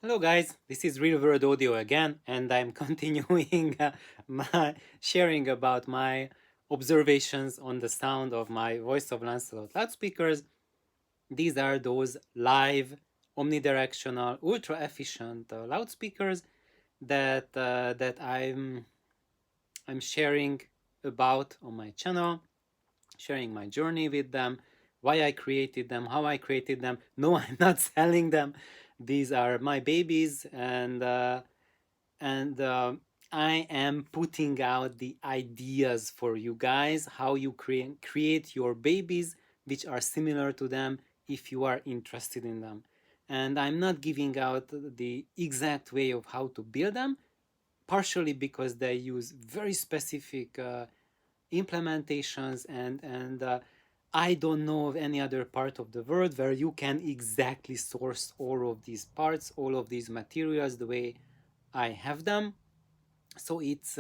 Hello guys, this is Real World Audio again, and I'm continuing my sharing about my observations on the sound of my Voice of Lancelot loudspeakers. These are those live, omnidirectional, ultra efficient loudspeakers that I'm sharing about on my channel, sharing my journey with them, why I created them, how I created them. No, I'm not selling them. These are my babies, and I am putting out the ideas for you guys how you create your babies which are similar to them if you are interested in them. And I'm not giving out the exact way of how to build them, partially because they use very specific implementations, and I don't know of any other part of the world where you can exactly source all of these parts, all of these materials the way I have them. So it's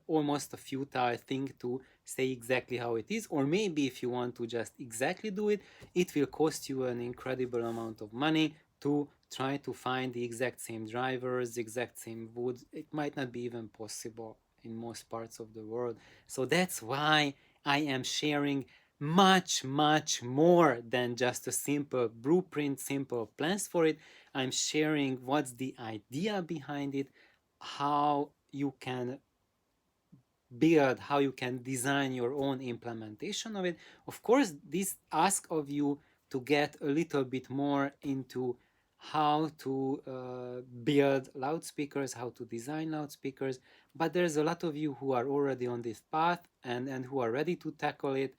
almost a futile thing to say exactly how it is, or maybe if you want to just exactly do it, it will cost you an incredible amount of money to try to find the exact same drivers, the exact same wood. It might not be even possible in most parts of the world. So that's why I am sharing much more than just a simple blueprint, simple plans for it. I'm sharing what's the idea behind it, how you can build, how you can design your own implementation of it. Of course, this asks of you to get a little bit more into how to build loudspeakers, how to design loudspeakers, but there's a lot of you who are already on this path and who are ready to tackle it.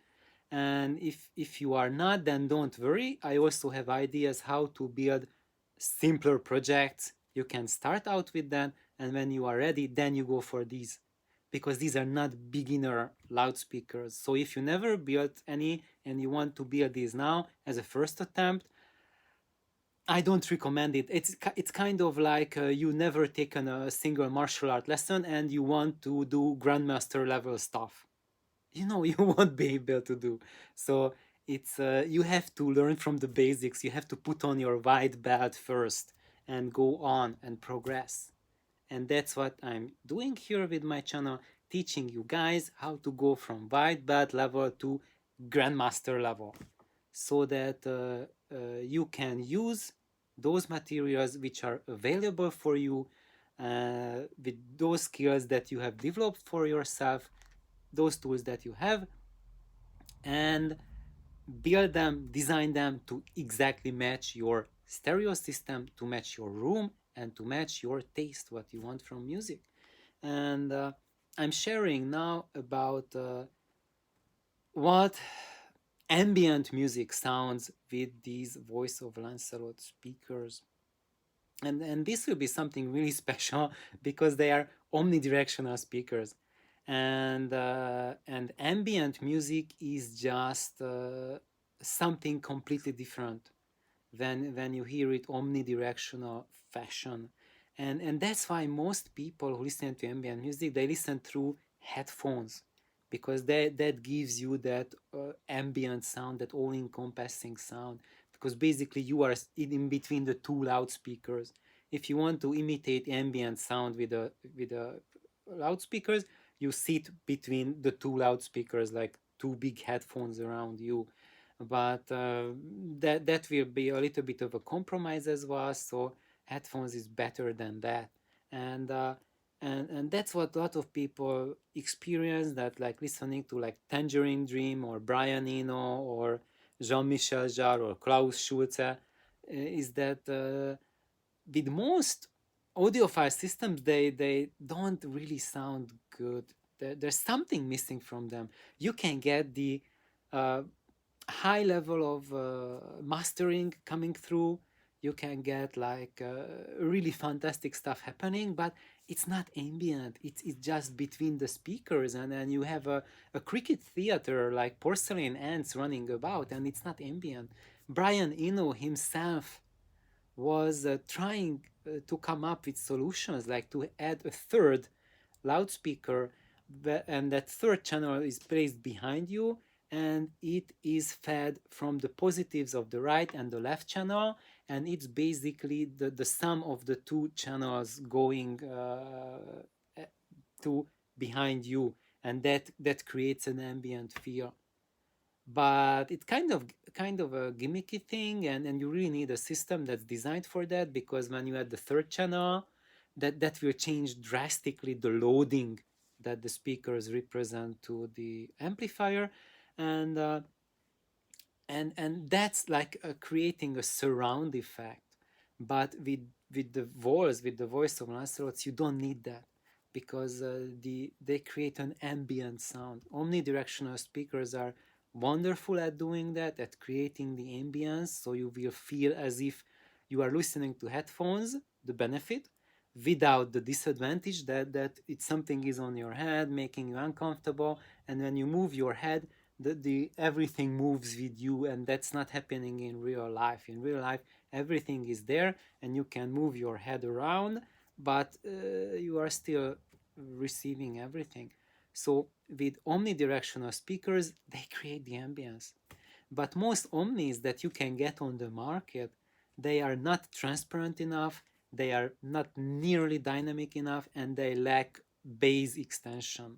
And if you are not, then don't worry. I also have ideas how to build simpler projects. You can start out with them, and when you are ready, then you go for these, because these are not beginner loudspeakers. So if you never built any and you want to build these now as a first attempt, I don't recommend it. It's kind of like you never taken a single martial art lesson and you want to do grandmaster level stuff. You won't be able to do. So it's you have to learn from the basics. You have to put on your white belt first and go on and progress. And that's what I'm doing here with my channel, teaching you guys how to go from white belt level to grandmaster level, so that you can use those materials which are available for you, with those skills that you have developed for yourself, those tools that you have, and build them, design them to exactly match your stereo system, to match your room, and to match your taste, what you want from music. And I'm sharing now about what ambient music sounds with these Voice of Lancelot speakers. And this will be something really special because they are omnidirectional speakers, and ambient music is just something completely different when you hear it omnidirectional fashion. And that's why most people who listen to ambient music, they listen through headphones, because that gives you that ambient sound, that all encompassing sound, because basically you are in between the two loudspeakers. If you want to imitate ambient sound with a loudspeakers, you sit between the two loudspeakers, like two big headphones around you. But that will be a little bit of a compromise as well. So headphones is better than that, and and that's what a lot of people experience, that like listening to like Tangerine Dream or Brian Eno or Jean-Michel Jarre or Klaus Schulze, is that with most audiophile systems, they don't really sound good. There's something missing from them. You can get the uh, high level of mastering coming through. You can get like really fantastic stuff happening, but it's not ambient. It's just between the speakers, and then you have a cricket theater like porcelain ants running about, and it's not ambient. Brian Eno himself was trying to come up with solutions, like to add a third loudspeaker, and that third channel is placed behind you, and it is fed from the positives of the right and the left channel, and it's basically the sum of the two channels going to behind you, and that creates an ambient feel. But it's kind of a gimmicky thing, and you really need a system that's designed for that, because when you add the third channel, that will change drastically the loading that the speakers represent to the amplifier. And uh, and and that's like creating a surround effect. But with the voice of Lancelot, you don't need that, because they create an ambient sound. Omnidirectional speakers are wonderful at doing that, at creating the ambience, so you will feel as if you are listening to headphones, the benefit, without the disadvantage that it's something is on your head making you uncomfortable. And when you move your head, the everything moves with you, and that's not happening in real life. In real life, everything is there and you can move your head around, but you are still receiving everything. So with omnidirectional speakers, they create the ambience. But most omnis that you can get on the market, they are not transparent enough, they are not nearly dynamic enough, and they lack bass extension.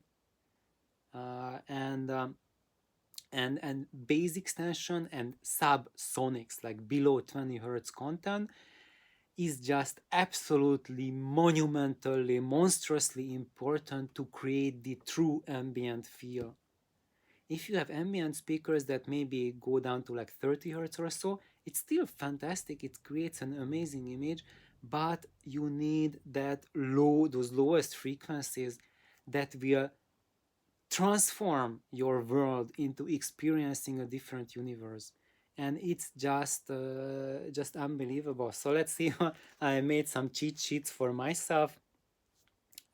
And bass extension and subsonics, like below 20 hertz content, is just absolutely monumentally, monstrously important to create the true ambient feel. If you have ambient speakers that maybe go down to like 30 hertz or so, it's still fantastic. It creates an amazing image, but you need those lowest frequencies that will transform your world into experiencing a different universe. And it's just unbelievable. So let's see. I made some cheat sheets for myself,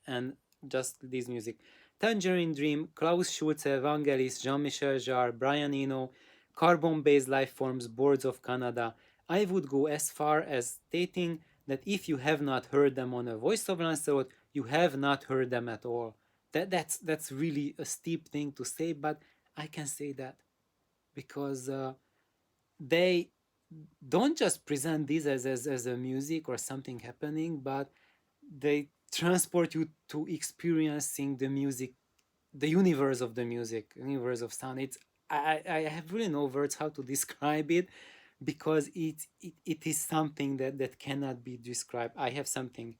and just this music: Tangerine Dream, Klaus Schulze, Vangelis, Jean-Michel Jarre, Brian Eno, Carbon-Based Life Forms, Boards of Canada. I would go as far as stating that if you have not heard them on a Voice of Lancelot, you have not heard them at all. That's really a steep thing to say, but I can say that because they don't just present this as a music or something happening, but they transport you to experiencing the music, the universe of the music, universe of sound. I have really no words how to describe it, because it is something that cannot be described. I have something.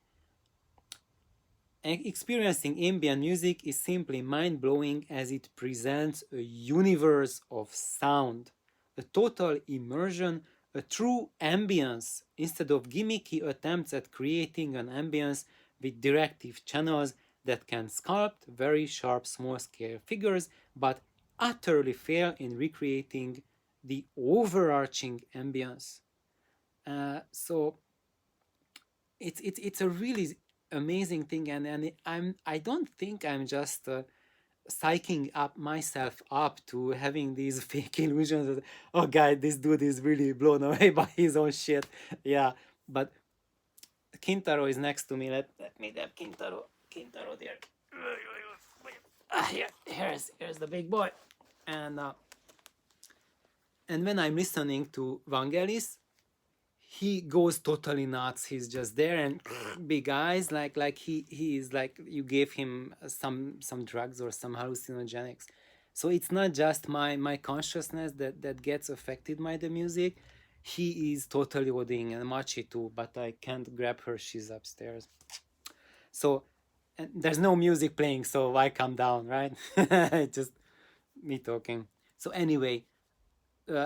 Experiencing ambient music is simply mind blowing, as it presents a universe of sound, a total immersion, a true ambience, instead of gimmicky attempts at creating an ambience with directive channels that can sculpt very sharp small scale figures but utterly fail in recreating the overarching ambience. So it's a really amazing thing, and I don't think I'm just psyching up myself up to having these fake illusions that, oh god, this dude is really blown away by his own shit. Yeah, but Kintaro is next to me. Let me have Kintaro there. Here's the big boy. And uh, and when I'm listening to Vangelis, he goes totally nuts. He's just there and big eyes, like he is like you gave him some drugs or some hallucinogenics. So it's not just my consciousness that gets affected by the music. He is totally ODing, and Machi too, but I can't grab her. She's upstairs. So and there's no music playing, so why come down, right? Just me talking. So anyway,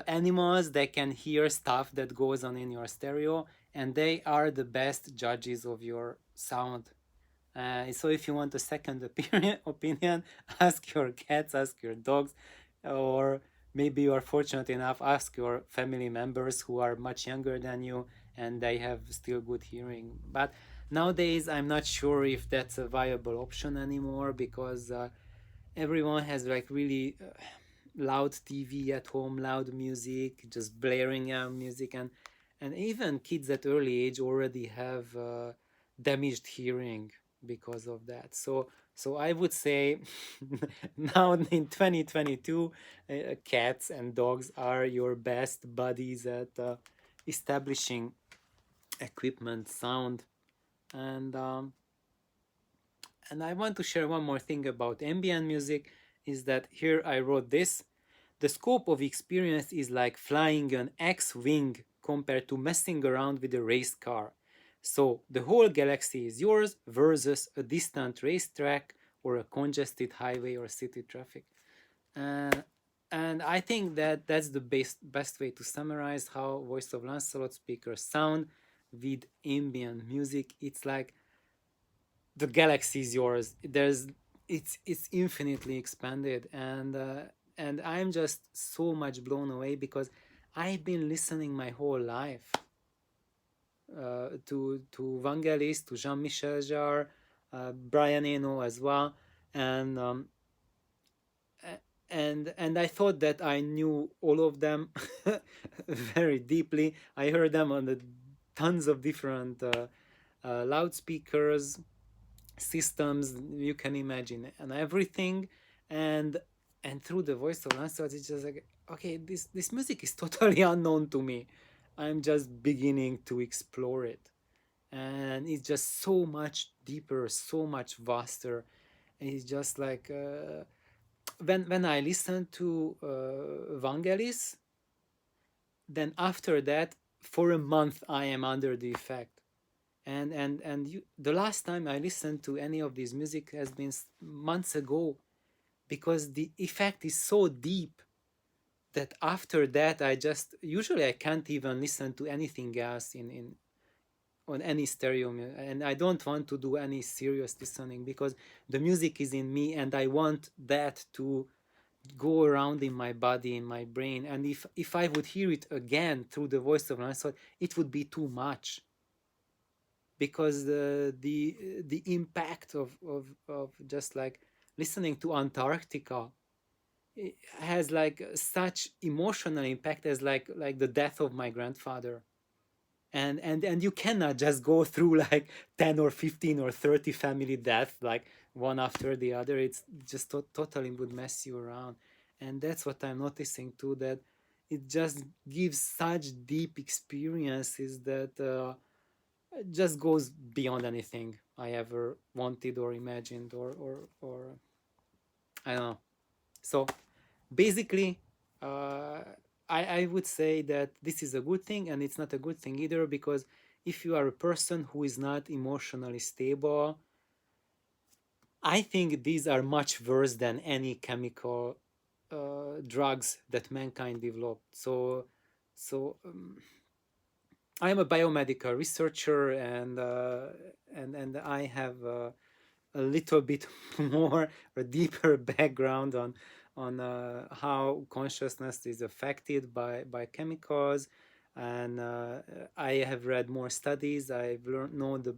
animals that can hear stuff that goes on in your stereo, and they are the best judges of your sound. So if you want a second opinion, ask your cats, ask your dogs, or maybe you are fortunate enough, ask your family members who are much younger than you and they have still good hearing. But nowadays, I'm not sure if that's a viable option anymore, because everyone has like really loud TV at home, loud music, just blaring out music, and even kids at early age already have damaged hearing because of that. So I would say now in 2022, cats and dogs are your best buddies at establishing equipment, sound, and um, and I want to share one more thing about ambient music is that here I wrote this. The scope of experience is like flying an X-wing compared to messing around with a race car. So the whole galaxy is yours versus a distant racetrack or a congested highway or city traffic. Uh, and I think that that's the best way to summarize how Voice of Lancelot speakers sound with ambient music. It's like the galaxy is yours. It's infinitely expanded, and I'm just so much blown away because I've been listening my whole life to Vangelis, to Jean-Michel Jarre, Brian Eno as well, and and I thought that I knew all of them very deeply. I heard them on the tons of different loudspeakers, systems you can imagine, and everything, and through the Voice of Lancelot, it's just like, okay, this music is totally unknown to me. I'm just beginning to explore it, and it's just so much deeper, so much vaster. And it's just like when I listen to Vangelis, then after that, for a month, I am under the effect. The last time I listened to any of this music has been months ago, because the effect is so deep that after that I just usually I can't even listen to anything else in on any stereo, and I don't want to do any serious listening because the music is in me and I want that to go around in my body, in my brain. And if I would hear it again through the Voice of Lancelot, it would be too much, because the impact of just like listening to Antarctica, it has like such emotional impact as like the death of my grandfather. And you cannot just go through like 10 or 15 or 30 family deaths like one after the other. It's just totally would mess you around. And that's what I'm noticing too, that it just gives such deep experiences that just goes beyond anything I ever wanted or imagined, or I don't know. So basically, uh, I would say that this is a good thing, and it's not a good thing either, because if you are a person who is not emotionally stable, I think these are much worse than any chemical drugs that mankind developed. So I'm a biomedical researcher, and I have a little bit more a deeper background on how consciousness is affected by chemicals, and I have read more studies. I've learned know the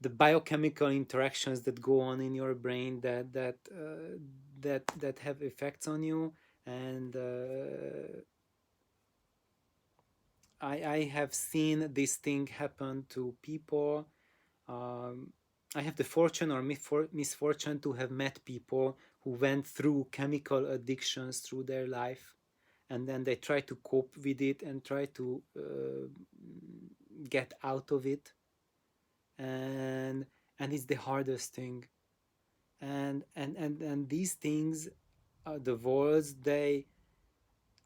the biochemical interactions that go on in your brain that have effects on you. And I have seen this thing happen to people. um, I have the fortune or misfortune to have met people who went through chemical addictions through their life, and then they try to cope with it and try to get out of it, and it's the hardest thing. And these things, the words, they,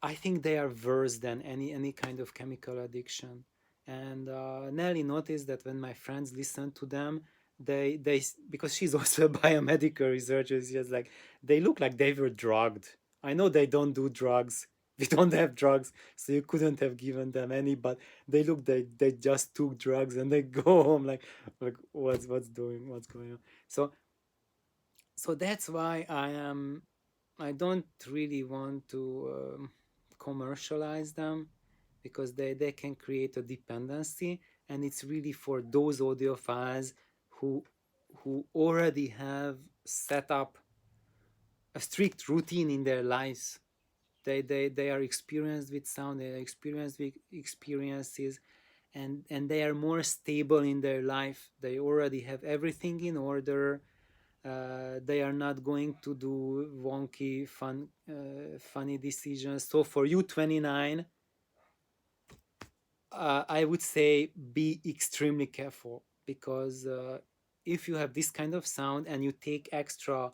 I think they are worse than any kind of chemical addiction. And Nelly noticed that when my friends listen to them, they because she's also a biomedical researcher, she's just like, they look like they were drugged. I know they don't do drugs. We don't have drugs, so you couldn't have given them any. But they look, they just took drugs and they go home like what's going on. So that's why I don't really want to commercialize them, because they can create a dependency, and it's really for those audiophiles who already have set up a strict routine in their lives. They are experienced with sound, they are experienced with experiences, and they are more stable in their life. They already have everything in order. They are not going to do wonky, funny decisions. So for you, 29, I would say be extremely careful, because if you have this kind of sound and you take extra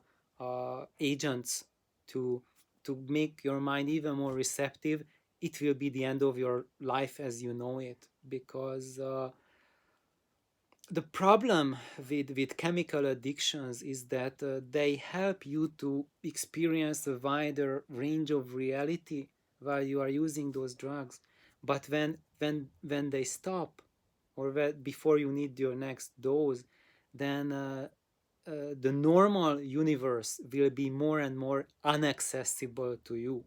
agents to make your mind even more receptive, it will be the end of your life as you know it. Because the problem with chemical addictions is that they help you to experience a wider range of reality while you are using those drugs. But when they stop, or before you need your next dose, then the normal universe will be more and more inaccessible to you,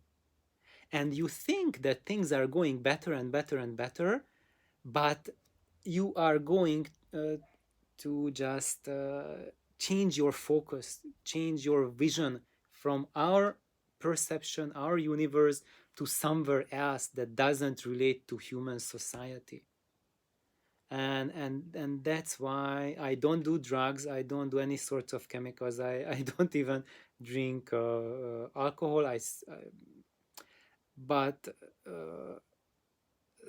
and you think that things are going better and better and better, but you are going to just change your focus, change your vision from our perception, our universe, to somewhere else that doesn't relate to human society. And that's why I don't do drugs. I don't do any sorts of chemicals. I don't even drink alcohol. But uh,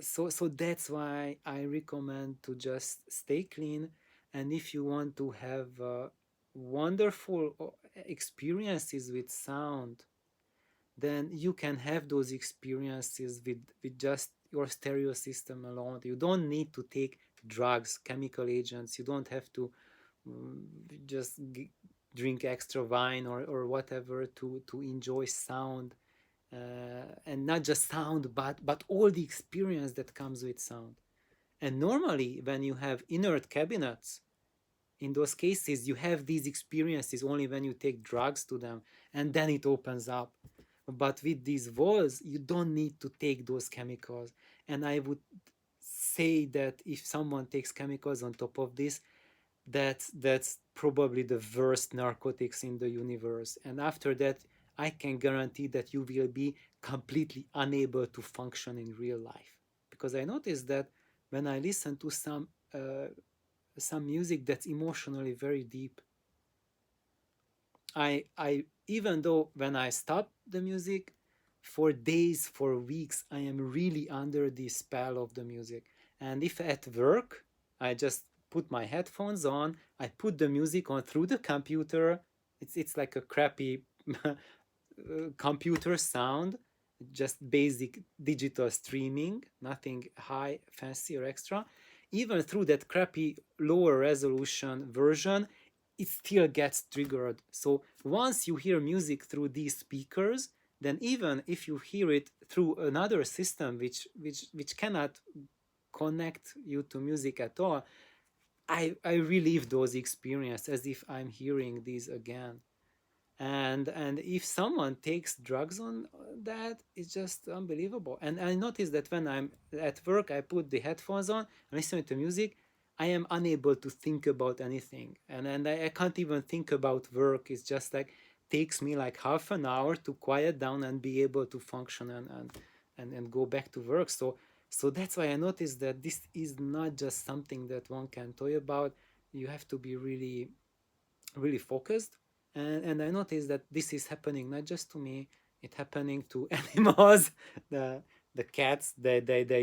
so that's why I recommend to just stay clean. And if you want to have wonderful experiences with sound, then you can have those experiences with just your stereo system alone. You don't need to take drugs, chemical agents. You don't have to mm, just drink extra wine or whatever to enjoy sound, and not just sound, but all the experience that comes with sound. And normally, when you have inert cabinets, in those cases, you have these experiences only when you take drugs to them, and then it opens up. But with these walls, you don't need to take those chemicals. And I would say that if someone takes chemicals on top of this, that's probably the worst narcotics in the universe. And after that, I can guarantee that you will be completely unable to function in real life. Because I noticed that when I listen to some music that's emotionally very deep, I even though when I stop the music, for days, for weeks, I am really under the spell of the music. And if at work, I just put my headphones on, I put the music on through the computer. It's like a crappy computer sound, just basic digital streaming, nothing high, fancy, or extra. Even through that crappy lower resolution version, it still gets triggered. So once you hear music through these speakers, then even if you hear it through another system which cannot connect you to music at all, I relive those experiences as if I'm hearing these again. And if someone takes drugs on that, it's just unbelievable. And I notice that when I'm at work, I put the headphones on and listen to music, I am unable to think about anything, and I can't even think about work. It's just like takes me like half an hour to quiet down and be able to function and go back to work. So that's why I noticed that this is not just something that one can toy about. You have to be really focused. And I noticed that this is happening not just to me, it's happening to animals. The cats, they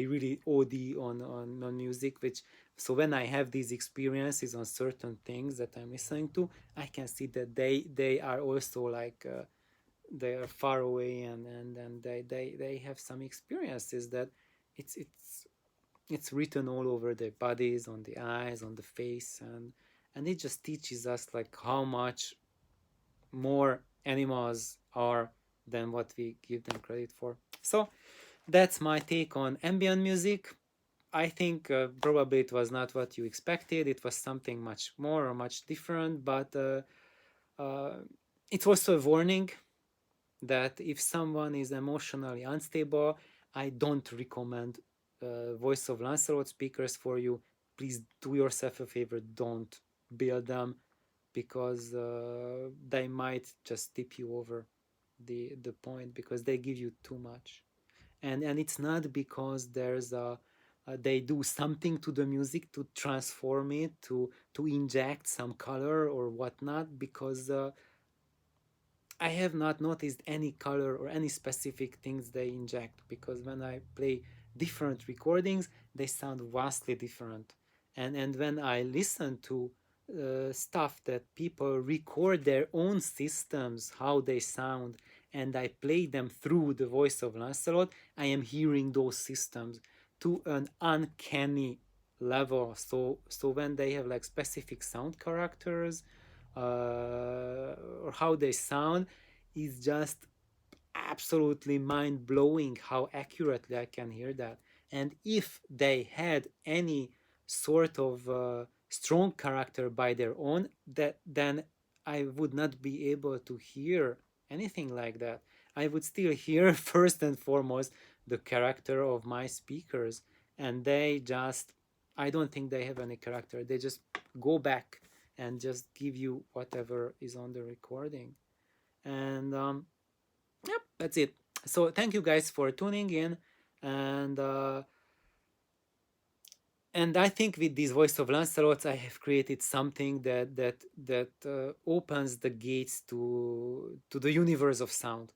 really OD on music, which so when I have these experiences on certain things that I'm listening to, I can see that they are also like they are far away, and they have some experiences that it's it's it's written all over their bodies, on the eyes, on the face, and it just teaches us like how much more animals are than what we give them credit for. So that's my take on ambient music. I think probably it was not what you expected. It was something much more or much different, but uh, it's also a warning that if someone is emotionally unstable, I don't recommend voice of Lancelot speakers for you. Please do yourself a favor, don't build them, because they might just tip you over the point, because they give you too much. And it's not because there's a they do something to the music to transform it, to inject some color or whatnot, because I have not noticed any color or any specific things they inject, because when I play different recordings, they sound vastly different. And when I listen to stuff that people record their own systems, how they sound, and I play them through the voice of Lancelot, I am hearing those systems to an uncanny level. So when they have like specific sound characters, or how they sound, is just absolutely mind blowing how accurately I can hear that. And if they had any sort of strong character by their own, that then I would not be able to hear anything like that. I would still hear first and foremost the character of my speakers, and they just, I don't think they have any character. They just go back and just give you whatever is on the recording. And yep, that's it. So thank you guys for tuning in, and uh, and I think with this voice of Lancelot, I have created something that opens the gates to the universe of sound.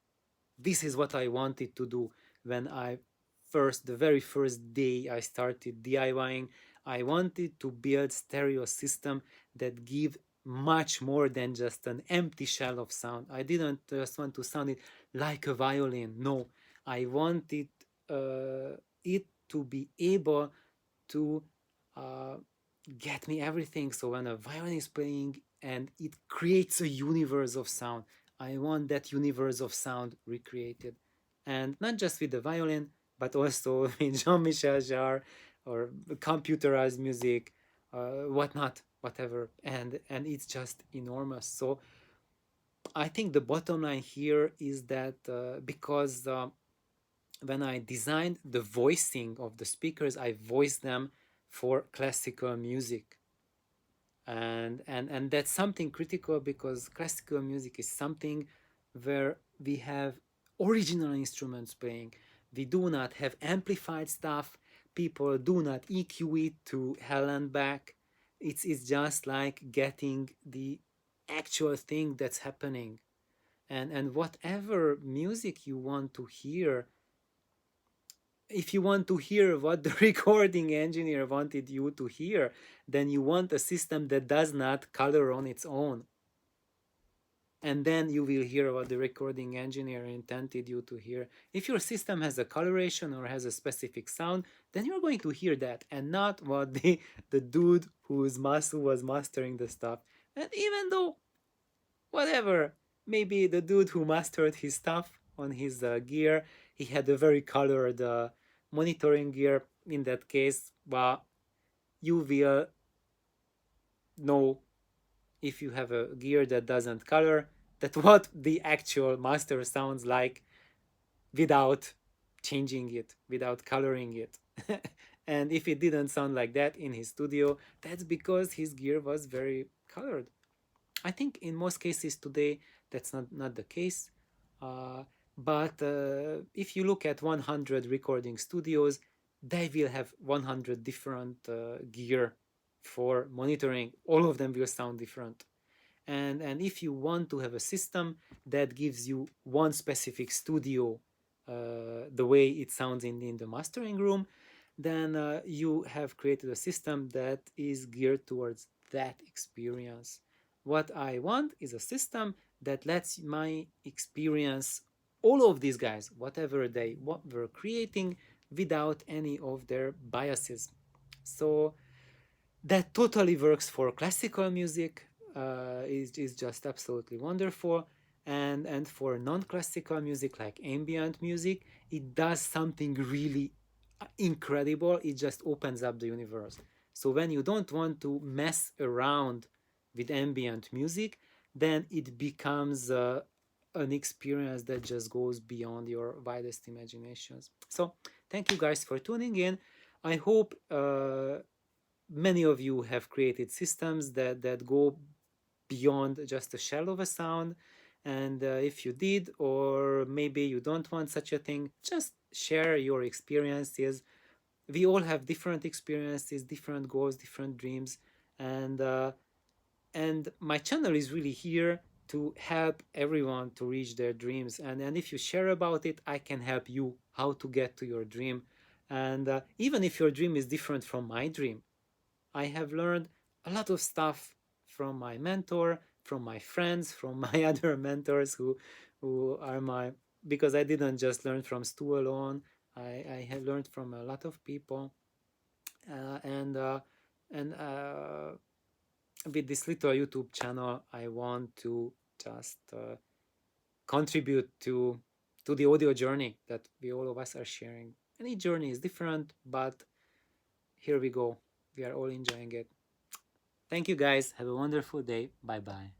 This is what I wanted to do when the very first day I started DIYing. I wanted to build stereo system that give much more than just an empty shell of sound. I didn't just want to sound it like a violin. No, I wanted it to be able to uh, get me everything. So when a violin is playing and it creates a universe of sound, I want that universe of sound recreated. And not just with the violin, but also with Jean-Michel Jarre or computerized music, whatnot, whatever. And it's just enormous. So I think the bottom line here is that because when I designed the voicing of the speakers, I voiced them for classical music. And that's something critical because classical music is something where we have original instruments playing. We do not have amplified stuff. People do not EQ it to hell and back. It's just like getting the actual thing that's happening. And whatever music you want to hear, if you want to hear what the recording engineer wanted you to hear, then you want a system that does not color on its own. And then you will hear what the recording engineer intended you to hear. If your system has a coloration or has a specific sound, then you're going to hear that and not what the dude who was mastering the stuff. And even though, whatever, maybe the dude who mastered his stuff on his gear, he had a very colored monitoring gear. In that case, well, you will know, if you have a gear that doesn't color, that what the actual master sounds like without changing it, without coloring it. And if it didn't sound like that in his studio, that's because his gear was very colored. I think in most cases today that's not the case. Uh, but if you look at 100 recording studios, they will have 100 different gear for monitoring. All of them will sound different. And if you want to have a system that gives you one specific studio, the way it sounds in the mastering room, then you have created a system that is geared towards that experience. What I want is a system that lets my experience all of these guys, whatever they were creating, without any of their biases. So that totally works for classical music, is just absolutely wonderful. And for non-classical music like ambient music, it does something really incredible. It just opens up the universe. So when you don't want to mess around with ambient music, then it becomes an experience that just goes beyond your widest imaginations. So thank you guys for tuning in. I hope many of you have created systems that go beyond just a shell of a sound. And if you did, or maybe you don't want such a thing, just share your experiences. We all have different experiences, different goals, different dreams. And uh, and my channel is really here to help everyone to reach their dreams. And if you share about it, I can help you how to get to your dream. And even if your dream is different from my dream, I have learned a lot of stuff from my mentor, from my friends, from my other mentors who are my, because I didn't just learn from Stu alone. I have learned from a lot of people, uh, and uh, and with this little YouTube channel, I want to just contribute to the audio journey that we all of us are sharing. And each journey is different, but here we go. We are all enjoying it. Thank you guys. Have a wonderful day. Bye bye.